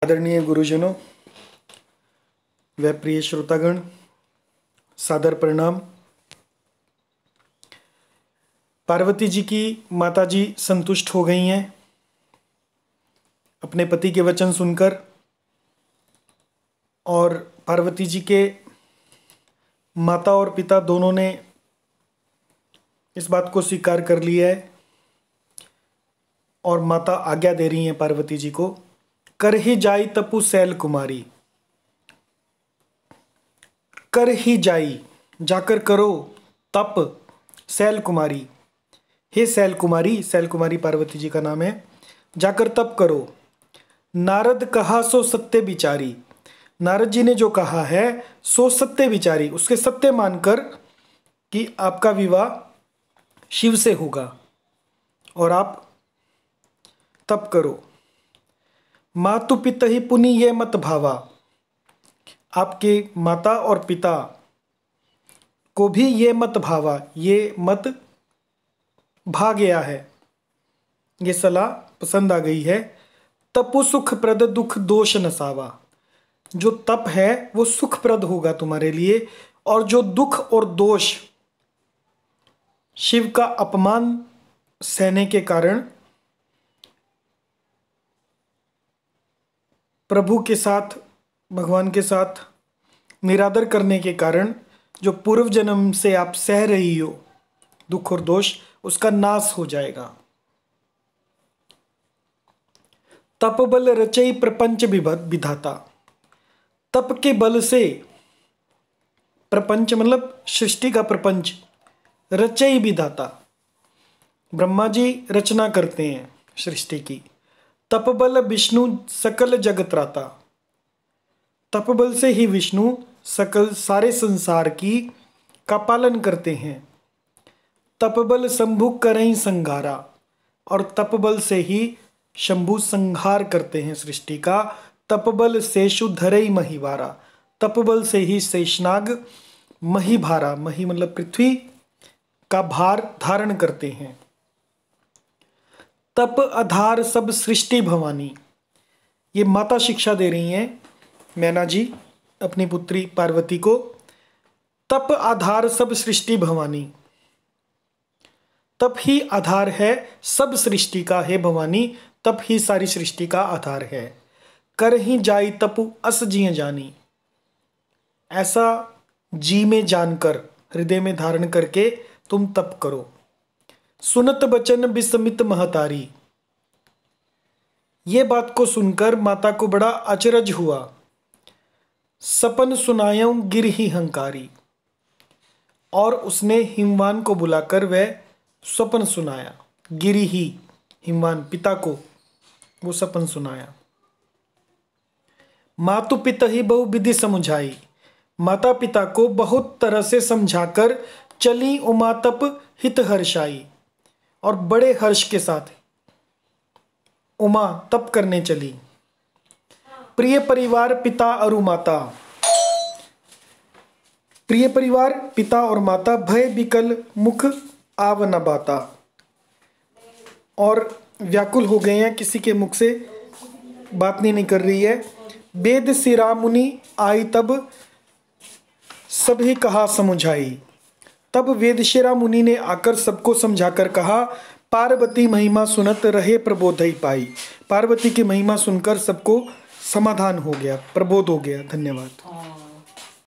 आदरणीय गुरुजनों व प्रिय श्रोतागण, सादर प्रणाम। पार्वती जी की माता जी संतुष्ट हो गई हैं अपने पति के वचन सुनकर, और पार्वती जी के माता और पिता दोनों ने इस बात को स्वीकार कर लिया है और माता आज्ञा दे रही हैं पार्वती जी को, कर ही जाई तपु शैल कुमारी। कर ही जाई, जाकर करो तप शैल कुमारी। हे शैल कुमारी, शैल कुमारी पार्वती जी का नाम है, जाकर तप करो। नारद कहा सो सत्य विचारी, नारद जी ने जो कहा है सो सत्य विचारी, उसके सत्य मानकर कि आपका विवाह शिव से होगा और आप तप करो। मातु पिता ही पुनि ये मत भावा, आपके माता और पिता को भी ये मत भावा, ये मत भा गया है, ये सलाह पसंद आ गई है। तपु सुख प्रद दुख दोष नसावा, जो तप है वो सुखप्रद होगा तुम्हारे लिए, और जो दुख और दोष शिव का अपमान सहने के कारण, प्रभु के साथ भगवान के साथ निरादर करने के कारण जो पूर्व जन्म से आप सह रही हो दुख और दोष, उसका नाश हो जाएगा। तप बल रचई प्रपंच विधाता, तप के बल से, प्रपंच मतलब सृष्टि का प्रपंच, रचई विधाता, ब्रह्मा जी रचना करते हैं सृष्टि की। तप बल विष्णु सकल जगत त्राता, तप बल से ही विष्णु सकल सारे संसार की का पालन करते हैं। तप बल शंभु करई संघारा, और तप बल से ही शंभु संहार करते हैं सृष्टि का। तप बल शेषु धरई महिवारा, तप बल से ही शेषनाग मही भारा, मही मतलब पृथ्वी का भार धारण करते हैं। तप आधार सब सृष्टि भवानी, ये माता शिक्षा दे रही हैं मैना जी अपनी पुत्री पार्वती को। तप आधार सब सृष्टि भवानी, तप ही आधार है सब सृष्टि का, है भवानी, तप ही सारी सृष्टि का आधार है। कर ही जाई तपु अस जिय जानी, ऐसा जी में जानकर, हृदय में धारण करके तुम तप करो। सुनत बचन विस्मित महतारी, ये बात को सुनकर माता को बड़ा अचरज हुआ। सपन सुनायऊ गिर ही हंकारी, और उसने हिमवान को बुलाकर वह स्वप्न सुनाया। गिरी ही, हिमवान पिता को वो सपन सुनाया। मातु पिता ही बहु विधि समझाई, माता पिता को बहुत तरह से समझाकर चली उमा तप हित हर्षाई, और बड़े हर्ष के साथ उमा तप करने चली। प्रिय परिवार पिता और माता, प्रिय परिवार पिता और माता, भय विकल मुख आव न बाता, और व्याकुल हो गए हैं, किसी के मुख से बात नहीं कर रही है। वेद सिरा मुनि आई तब सभी कहा समझाई, तब वेदशिरा मुनि ने आकर सबको समझाकर कहा। पार्वती महिमा सुनत रहे प्रबोधई पाई, पार्वती की महिमा सुनकर सबको समाधान हो गया, प्रबोध हो गया। धन्यवाद।